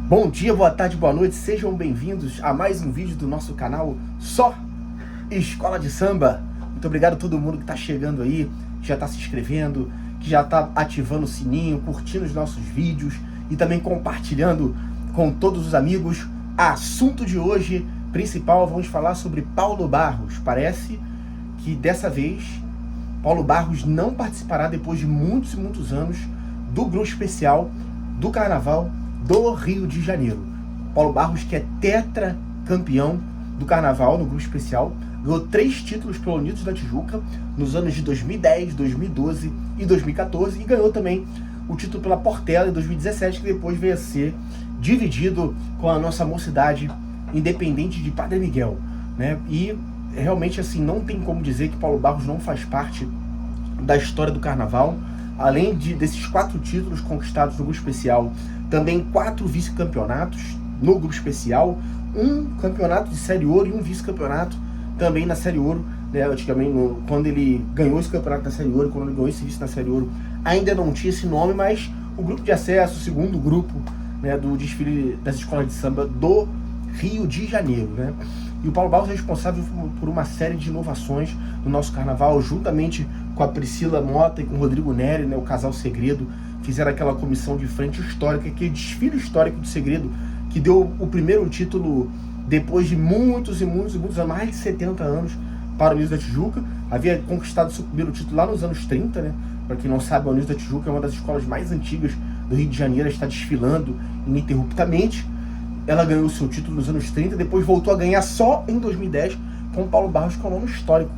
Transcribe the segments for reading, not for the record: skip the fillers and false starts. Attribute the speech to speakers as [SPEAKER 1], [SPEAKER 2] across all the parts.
[SPEAKER 1] Bom dia, boa tarde, boa noite, sejam bem-vindos a mais um vídeo do nosso canal Só Escola de Samba. Muito obrigado a todo mundo que está chegando aí, que já está se inscrevendo, que já está ativando o sininho, curtindo os nossos vídeos e também compartilhando com todos os amigos. Assunto de hoje principal, vamos falar sobre Paulo Barros. Parece que dessa vez Paulo Barros não participará depois de muitos e muitos anos do grupo especial do Carnaval do Rio de Janeiro. Paulo Barros, que é tetracampeão do Carnaval no grupo especial, ganhou 3 títulos pelo Unidos da Tijuca nos anos de 2010, 2012 e 2014 e ganhou também o título pela Portela em 2017, que depois veio a ser dividido com a nossa mocidade independente de Padre Miguel, né? E realmente assim, não tem como dizer que Paulo Barros não faz parte da história do Carnaval. Além desses 4 títulos conquistados no grupo especial, também 4 vice-campeonatos no grupo especial, um campeonato de Série Ouro e um vice-campeonato também na Série Ouro, né? Antigamente, quando ele ganhou esse campeonato da Série Ouro, quando ele ganhou esse vice na Série Ouro, ainda não tinha esse nome, mas o grupo de acesso, o segundo grupo, né, do desfile das escolas de samba do Rio de Janeiro, né? E o Paulo Barros é responsável por uma série de inovações no nosso carnaval, juntamente com a Priscila Mota e com o Rodrigo Neri, né, o casal Segredo, fizeram aquela comissão de frente histórica, aquele desfile histórico do Segredo, que deu o primeiro título depois de muitos e muitos e muitos anos, mais de 70 anos, para o Unidos da Tijuca. Havia conquistado seu primeiro título lá nos anos 30, né? Para quem não sabe, a Unidos da Tijuca é uma das escolas mais antigas do Rio de Janeiro, está desfilando ininterruptamente. Ela ganhou o seu título nos anos 30, depois voltou a ganhar só em 2010 com o Paulo Barros, que é o nome histórico,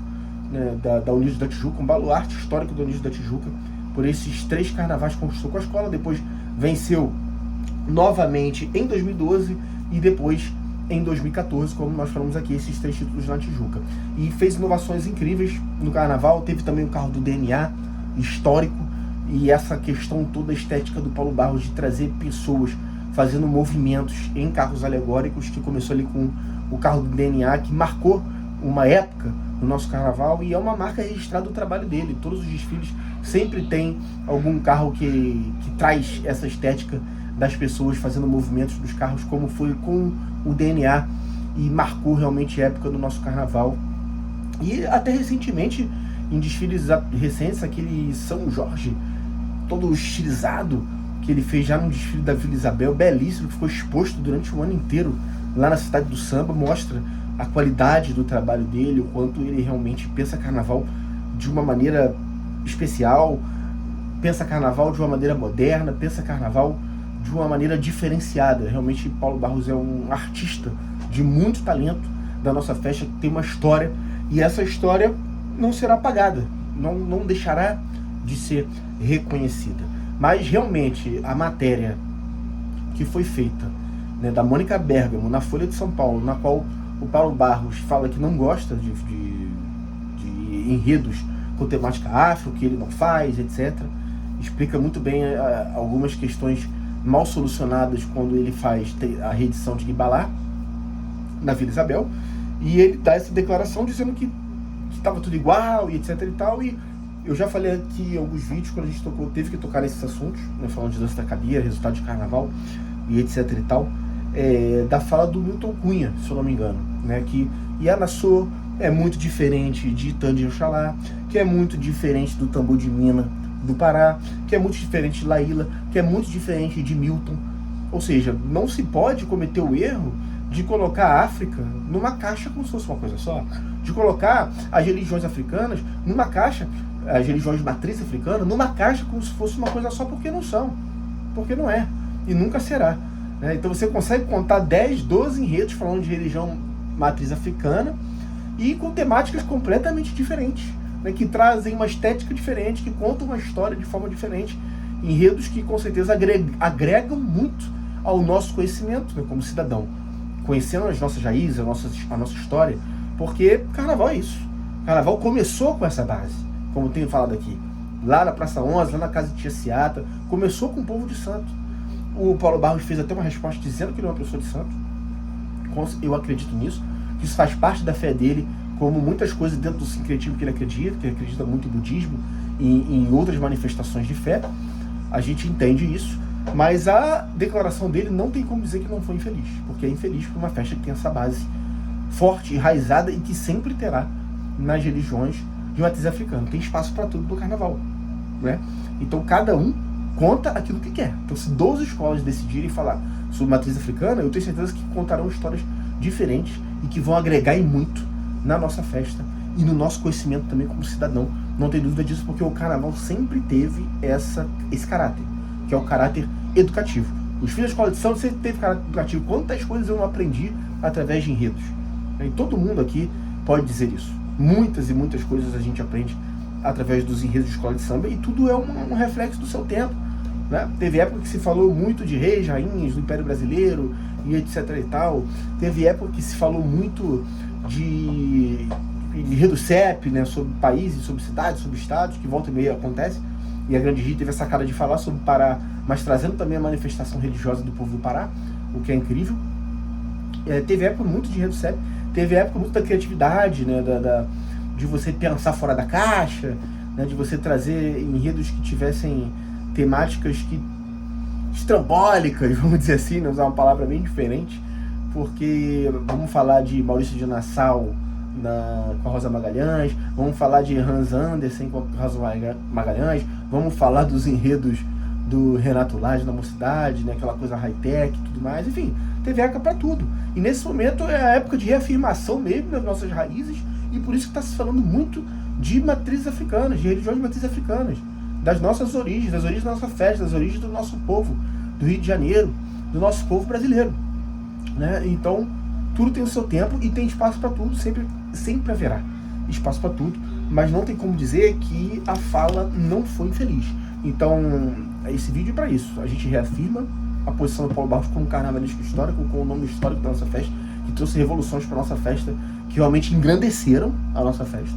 [SPEAKER 1] né, da Unidos da Tijuca, um baluarte histórico da Unidos da Tijuca. Por esses 3 carnavais que conquistou com a escola, depois venceu novamente em 2012 e depois em 2014, como nós falamos aqui, esses 3 títulos na Tijuca. E fez inovações incríveis no carnaval, teve também o carro do DNA histórico e essa questão toda estética do Paulo Barros de trazer pessoas fazendo movimentos em carros alegóricos, que começou ali com o carro do DNA, que marcou uma época no nosso carnaval e é uma marca registrada do trabalho dele. Todos os desfiles sempre tem algum carro que traz essa estética das pessoas fazendo movimentos dos carros, como foi com o DNA, e marcou realmente a época do nosso carnaval. E até recentemente, em desfiles recentes, aquele São Jorge todo estilizado que ele fez já no desfile da Vila Isabel, belíssimo, que ficou exposto durante o ano inteiro lá na cidade do samba, mostra a qualidade do trabalho dele, o quanto ele realmente pensa carnaval de uma maneira especial, pensa carnaval de uma maneira moderna, pensa carnaval de uma maneira diferenciada. Realmente Paulo Barros é um artista de muito talento da nossa festa, que tem uma história, e essa história não será apagada, não deixará de ser reconhecida. Mas realmente a matéria que foi feita, né, da Mônica Bergamo na Folha de São Paulo, na qual o Paulo Barros fala que não gosta de enredos com temática afro, que ele não faz, etc. Explica muito bem algumas questões mal solucionadas quando ele faz a reedição de Guibalá na Vila Isabel, e ele dá essa declaração dizendo que estava tudo igual e etc e tal. E eu já falei aqui em alguns vídeos, quando a gente teve que tocar nesses assuntos, né, falando de dança da cadeia, resultado de carnaval e etc e tal, da fala do Milton Cunha, se eu não me engano, né, que Yanassô é muito diferente de Tandi Oxalá, que é muito diferente do Tambor de Mina do Pará, que é muito diferente de Laíla, que é muito diferente de Milton. Ou seja, não se pode cometer o erro de colocar a África numa caixa como se fosse uma coisa só, de colocar as religiões africanas numa caixa, as religiões de matriz africana, numa caixa como se fosse uma coisa só, porque não são, porque não é, e nunca será, né? Então você consegue contar 10, 12 enredos falando de religião matriz africana e com temáticas completamente diferentes, né, que trazem uma estética diferente, que contam uma história de forma diferente, enredos que com certeza agregam muito ao nosso conhecimento, né, como cidadão, conhecendo as nossas raízes, a nossa história, porque carnaval é isso. Carnaval começou com essa base, como tenho falado aqui, lá na Praça 11, lá na casa de Tia Seata, começou com o povo de santo. O Paulo Barros fez até uma resposta dizendo que ele é uma pessoa de santo. Eu acredito nisso, que isso faz parte da fé dele, como muitas coisas dentro do sincretismo que ele acredita muito em budismo e em outras manifestações de fé. A gente entende isso, Mas a declaração dele não tem como dizer que não foi infeliz, porque é infeliz por uma festa que tem essa base forte, enraizada e que sempre terá nas religiões de matriz africana. Tem espaço para tudo no carnaval, né? Então cada um conta aquilo que quer. Então se 12 escolas decidirem falar sobre matriz africana, eu tenho certeza que contarão histórias diferentes e que vão agregar em muito na nossa festa e no nosso conhecimento também como cidadão. Não tem dúvida disso, porque o carnaval sempre teve esse caráter, que é o caráter educativo. Os filhos da escola de samba sempre teve caráter educativo. Quantas coisas eu não aprendi através de enredos? E todo mundo aqui pode dizer isso. Muitas e muitas coisas a gente aprende através dos enredos de escola de samba, e tudo é um reflexo do seu tempo, né? Teve época que se falou muito de reis, rainhas do Império Brasileiro e etc e tal. Teve época que se falou muito de enredo CEP, né? Sobre países, sobre cidades, sobre estados, que volta e meia acontece. E a Grande Rio teve essa cara de falar sobre o Pará, mas trazendo também a manifestação religiosa do povo do Pará, o que é incrível. Teve época muito de enredo CEP, teve época muito da criatividade, né? De você pensar fora da caixa, né? De você trazer enredos que tivessem temáticas estrambólicas, vamos dizer assim, né? Usar uma palavra bem diferente, porque vamos falar de Maurício de Nassau com a Rosa Magalhães, vamos falar de Hans Andersen com a Rosa Magalhães, vamos falar dos enredos do Renato Lage na Mocidade, né? Aquela coisa high-tech e tudo mais, enfim, teve época para tudo. E nesse momento é a época de reafirmação mesmo das nossas raízes, e por isso que está se falando muito de matrizes africanas, de religiões de matrizes africanas, das nossas origens, das origens da nossa festa, das origens do nosso povo, do Rio de Janeiro, do nosso povo brasileiro, né? Então, tudo tem o seu tempo e tem espaço para tudo, sempre haverá espaço para tudo, mas não tem como dizer que a fala não foi infeliz. Então, esse vídeo é para isso. A gente reafirma a posição do Paulo Barros como carnavalesco histórico, com o nome histórico da nossa festa, que trouxe revoluções para nossa festa, que realmente engrandeceram a nossa festa,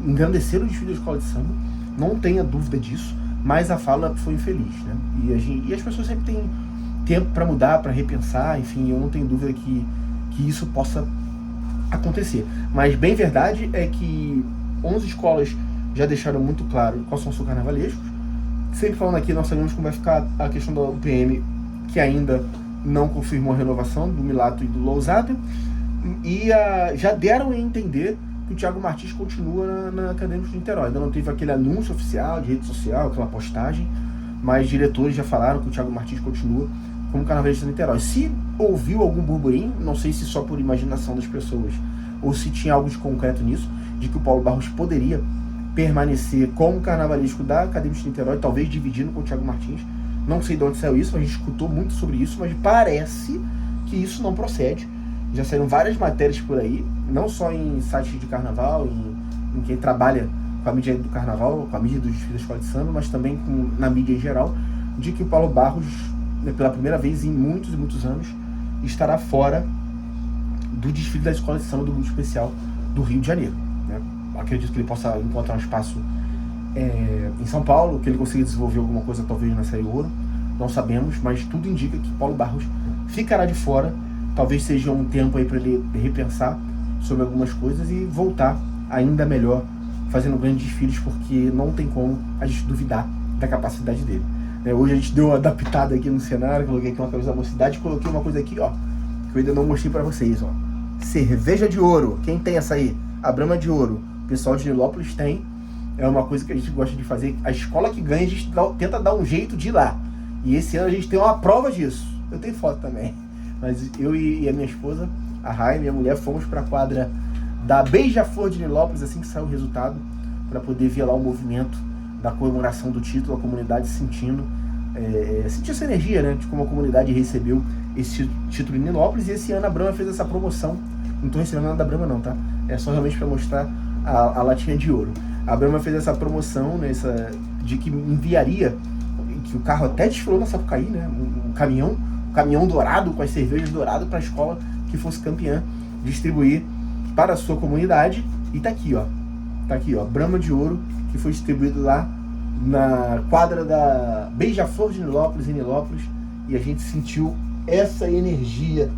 [SPEAKER 1] engrandeceram o desfile da escola de samba, não tenha dúvida disso, mas a fala foi infeliz, né? E as pessoas sempre têm tempo para mudar, para repensar, enfim, eu não tenho dúvida que isso possa acontecer. Mas bem verdade é que 11 escolas já deixaram muito claro quais são os seus carnavalescos. Sempre falando aqui, nós sabemos como vai ficar a questão da UPM, que ainda não confirmou a renovação do Milato e do Lousada, e já deram a entender que o Thiago Martins continua na Acadêmica de Niterói. Ainda não teve aquele anúncio oficial de rede social, aquela postagem, mas diretores já falaram que o Thiago Martins continua como carnavalesco de Niterói. Se ouviu algum burburinho, não sei se só por imaginação das pessoas ou se tinha algo de concreto nisso, de que o Paulo Barros poderia permanecer como carnavalesco da Acadêmica de Niterói, talvez dividindo com o Thiago Martins. Não sei de onde saiu isso, a gente escutou muito sobre isso, mas parece que isso não procede. Já saíram várias matérias por aí, não só em sites de carnaval, em quem trabalha com a mídia do carnaval, com a mídia dos desfiles da escola de samba, mas também na mídia em geral, de que o Paulo Barros, pela primeira vez em muitos e muitos anos, estará fora do desfile da escola de samba do Grupo Especial do Rio de Janeiro, né? Acredito que ele possa encontrar um espaço em São Paulo, que ele consiga desenvolver alguma coisa talvez na Série Ouro, não sabemos, mas tudo indica que Paulo Barros ficará de fora. Talvez seja um tempo aí para ele repensar sobre algumas coisas e voltar ainda melhor, fazendo grandes desfiles, porque não tem como a gente duvidar da capacidade dele. Hoje a gente deu uma adaptada aqui no cenário, coloquei aqui uma camisa da Mocidade e coloquei uma coisa aqui, ó, que eu ainda não mostrei para vocês, ó. Cerveja de ouro. Quem tem essa aí? A Brahma de Ouro. O pessoal de Nilópolis tem. É uma coisa que a gente gosta de fazer. A escola que ganha, a gente tenta dar um jeito de ir lá. E esse ano a gente tem uma prova disso. Eu tenho foto também. Mas eu e a minha esposa, a Rai, minha mulher, fomos para a quadra da Beija-Flor de Nilópolis assim que saiu o resultado, para poder ver lá o movimento da comemoração do título, a comunidade sentindo essa energia, né, de como a comunidade recebeu esse título em Nilópolis. E esse ano a Brahma fez essa promoção. Não estou recebendo nada da Brahma não, tá? É só realmente para mostrar a latinha de ouro. A Brahma fez essa promoção, né, de que enviaria, que o carro até desfilou na Sapucaí, né, um caminhão dourado com as cervejas douradas para a escola que fosse campeã, distribuir para a sua comunidade. E tá aqui, ó, Brahma de Ouro, que foi distribuído lá na quadra da Beija-Flor de Nilópolis, em Nilópolis, e a gente sentiu essa energia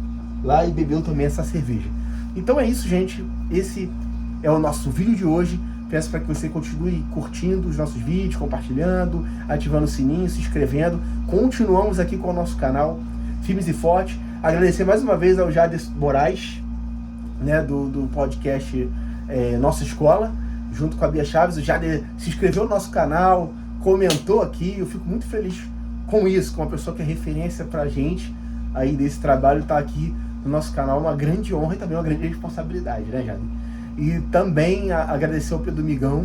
[SPEAKER 1] lá e bebeu também essa cerveja. Então é isso, gente, esse é o nosso vídeo de hoje, Peço para que você continue curtindo os nossos vídeos, compartilhando, ativando o sininho, se inscrevendo. Continuamos aqui com o nosso canal Firmes e Fortes. Agradecer mais uma vez ao Jader Moraes, né, do podcast Nossa Escola, junto com a Bia Chaves. O Jader se inscreveu no nosso canal, comentou aqui. Eu fico muito feliz com isso, com uma pessoa que é referência pra gente aí desse trabalho, tá aqui no nosso canal. Uma grande honra e também uma grande responsabilidade, né, Jader? E também agradecer ao Pedro Migão,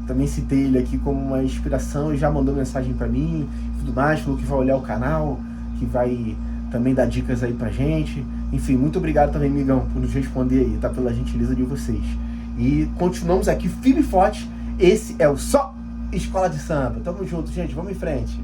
[SPEAKER 1] também citei ele aqui como uma inspiração e já mandou mensagem pra mim e tudo mais, falou que vai olhar o canal, que vai também dar dicas aí pra gente. Enfim, muito obrigado também, Migão, por nos responder aí, tá? Pela gentileza de vocês. E continuamos aqui firme e forte. Esse é o Só Escola de Samba. Tamo junto, gente. Vamos em frente.